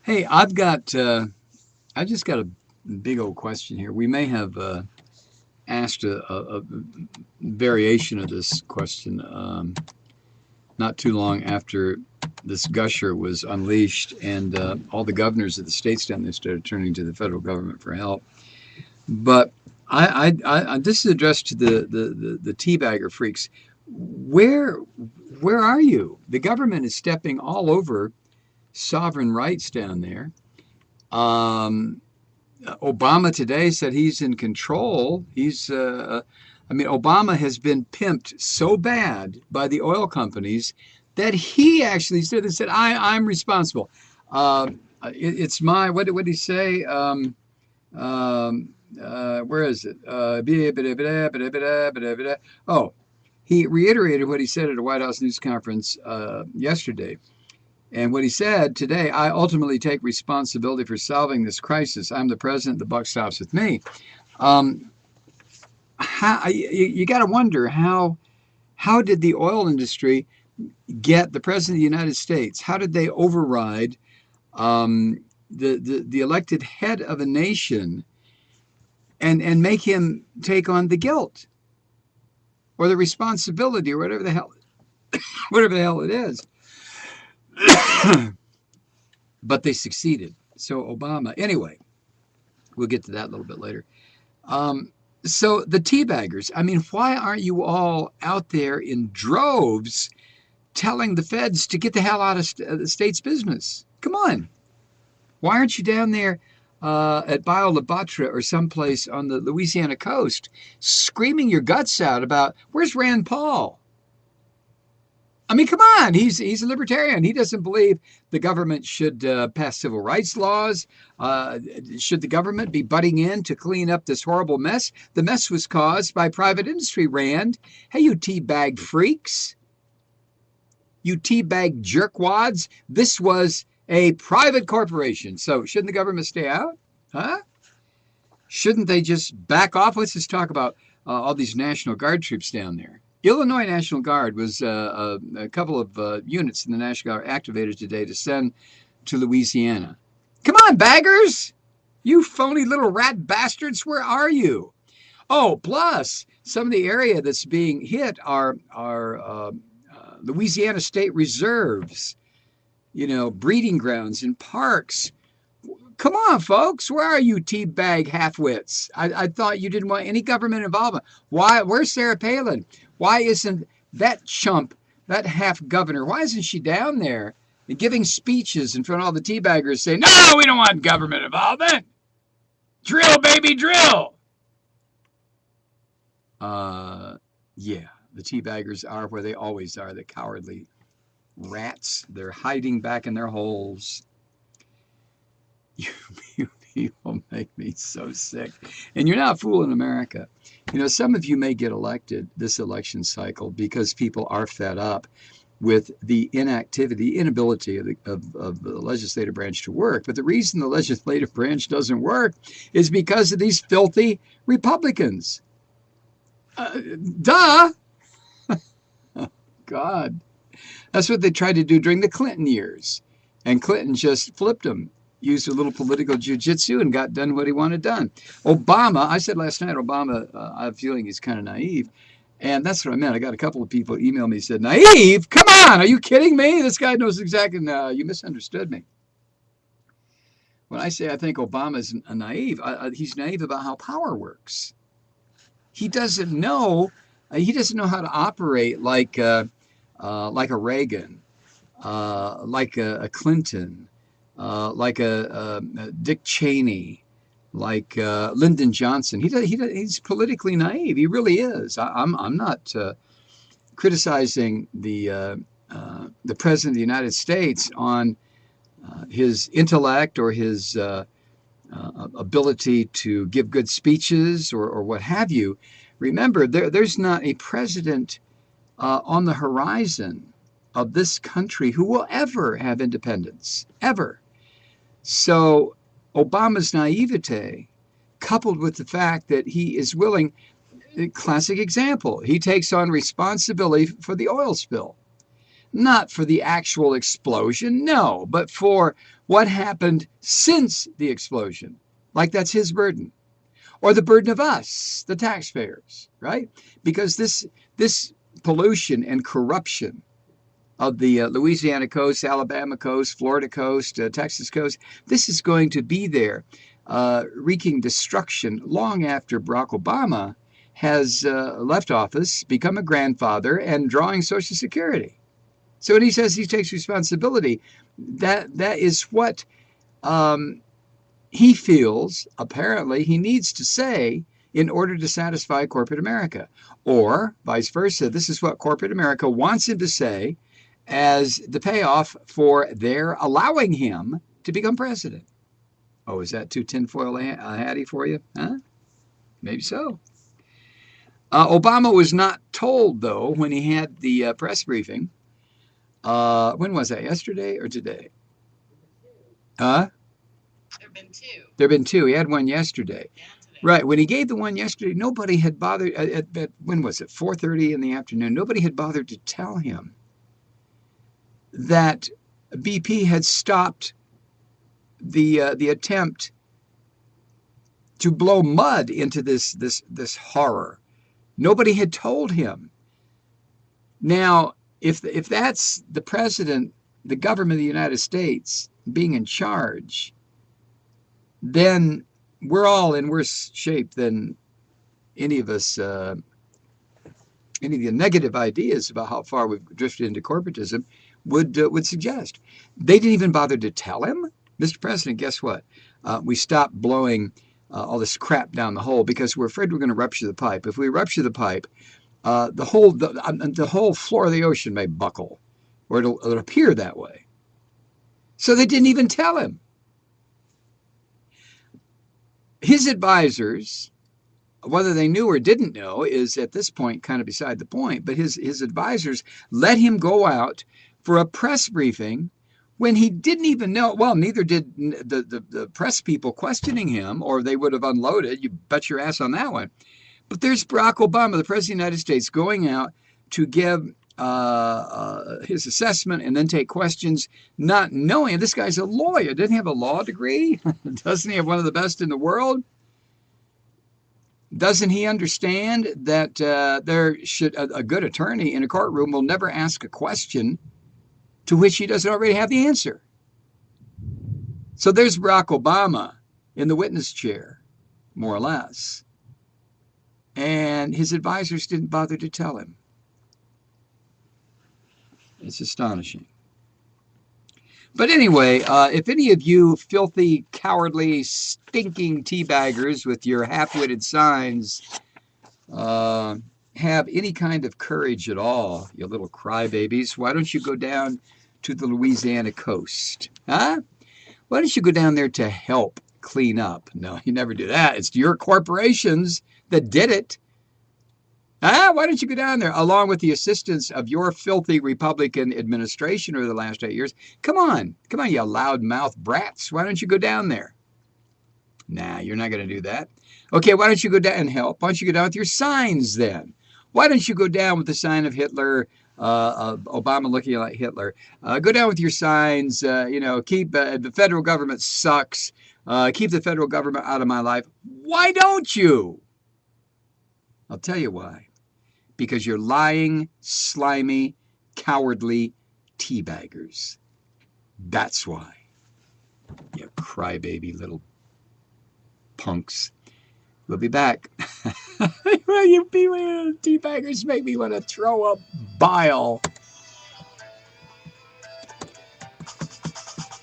Hey, I just got a big old question here. We may have asked a variation of this question not too long after this gusher was unleashed, and all the governors of the states down there started turning to the federal government for help. But this is addressed to the teabagger freaks. Where where are you? The government is stepping all over sovereign rights down there. Um, Obama today said he's in control. I mean, Obama has been pimped so bad by the oil companies that he actually said, I'm responsible. It's my, what did he say? Where is it? Oh, he reiterated what he said at a White House news conference yesterday. And what he said today, I ultimately take responsibility for solving this crisis. I'm the president. The buck stops with me. Um, you got to wonder how did the oil industry get the president of the United States? How did they override the elected head of a nation and make him take on the guilt or the responsibility or whatever the hell it is? But they succeeded. So Obama, anyway, we'll get to that a little bit later. So the teabaggers, I mean, why aren't you all out there in droves telling the feds to get the hell out of the state's business? Come on. Why aren't you down there at Bayou La Batre or someplace on the Louisiana coast screaming your guts out about where's Rand Paul? I mean, come on. He's a libertarian. He doesn't believe the government should pass civil rights laws. Should the government be butting in to clean up this horrible mess? The mess was caused by private industry, Rand. Hey, you teabag freaks. You teabag jerkwads. This was a private corporation. So shouldn't the government stay out? Huh? Shouldn't they just back off? Let's just talk about all these National Guard troops down there. Illinois National Guard was a couple of units in the National Guard activated today to send to Louisiana. Come on, baggers! You phony little rat bastards, where are you? Oh, plus, some of the area that's being hit are Louisiana state reserves, you know, breeding grounds and parks. Come on, folks. Where are you, teabag halfwits? I thought you didn't want any government involvement. Why? Where's Sarah Palin? Why isn't that chump, that half governor, why isn't she down there and giving speeches in front of all the teabaggers saying, no, we don't want government involvement. Drill, baby, drill. Yeah, the teabaggers are where they always are, the cowardly rats. They're hiding back in their holes. You people make me so sick. And you're not fooling America. You know, some of you may get elected this election cycle because people are fed up with the inactivity, inability of the legislative branch to work. But the reason the legislative branch doesn't work is because of these filthy Republicans. Duh! Oh, God. That's what they tried to do during the Clinton years. And Clinton just flipped them, used a little political jujitsu and got done what he wanted done. Obama, I said last night, Obama, I have a feeling he's kind of naive. And that's what I meant. I got a couple of people email me and said, naive? Come on, are you kidding me? This guy knows exactly. No, you misunderstood me. When I say I think Obama's naive, he's naive about how power works. He doesn't know. He doesn't know how to operate like a Reagan, like a Clinton, like a Dick Cheney, like Lyndon Johnson. He's politically naive. He really is. I'm not criticizing the president of the United States on his intellect or his ability to give good speeches or what have you. Remember, there's not a president on the horizon of this country who will ever have independence, ever. So Obama's naivete, coupled with the fact that he is willing, classic example, he takes on responsibility for the oil spill. Not for the actual explosion, no, but for what happened since the explosion. Like that's his burden. Or the burden of us, the taxpayers, right? Because this pollution and corruption of the Louisiana coast, Alabama coast, Florida coast, Texas coast, this is going to be there, wreaking destruction long after Barack Obama has left office, become a grandfather, and drawing Social Security. So when he says he takes responsibility, that is what he feels, apparently, he needs to say in order to satisfy corporate America. Or vice versa, this is what corporate America wants him to say as the payoff for their allowing him to become president. Oh, is that too tinfoil hatty for you? Huh? Maybe so. Obama was not told, though, when he had the press briefing. When was that? Yesterday or today? Huh? There have been two. There have been two. He had one yesterday. Right. When he gave the one yesterday, nobody had bothered. When was it? 4:30 in the afternoon. Nobody had bothered to tell him that BP had stopped the attempt to blow mud into this horror. Nobody had told him. Now, if that's the president, the government of the United States being in charge, then we're all in worse shape than any of us, any of the negative ideas about how far we've drifted into corporatism would suggest. They didn't even bother to tell him, Mr. President, guess what? We stopped blowing all this crap down the hole because we're afraid we're going to rupture the pipe. If we rupture the pipe, the whole floor of the ocean may buckle, or it'll appear that way. So they didn't even tell him. His advisors, whether they knew or didn't know, is at this point kind of beside the point, but his advisors let him go out for a press briefing when he didn't even know. Well, neither did the press people questioning him, or they would have unloaded. You bet your ass on that one. But there's Barack Obama, the President of the United States, going out to give his assessment and then take questions, not knowing. This guy's a lawyer. Doesn't he have a law degree? Doesn't he have one of the best in the world? Doesn't he understand that there should a good attorney in a courtroom will never ask a question to which he doesn't already have the answer? So there's Barack Obama in the witness chair, more or less. And his advisors didn't bother to tell him. It's astonishing. But anyway, if any of you filthy, cowardly, stinking teabaggers with your half-witted signs have any kind of courage at all, you little crybabies, why don't you go down to the Louisiana coast? Huh? Why don't you go down there to help clean up? No, you never do that. It's your corporations that did it. Why don't you go down there along with the assistance of your filthy Republican administration over the last 8 years? Come on, you loudmouth brats. Why don't you go down there? Nah, you're not going to do that. Okay, why don't you go down and help? Why don't you go down with your signs then? Why don't you go down with the sign of Hitler, Obama looking like Hitler? Go down with your signs, keep the federal government sucks. Keep the federal government out of my life. Why don't you? I'll tell you why. Because you're lying, slimy, cowardly teabaggers. That's why. You crybaby little punks. We'll be back. Well, you teabaggers make me want to throw up bile.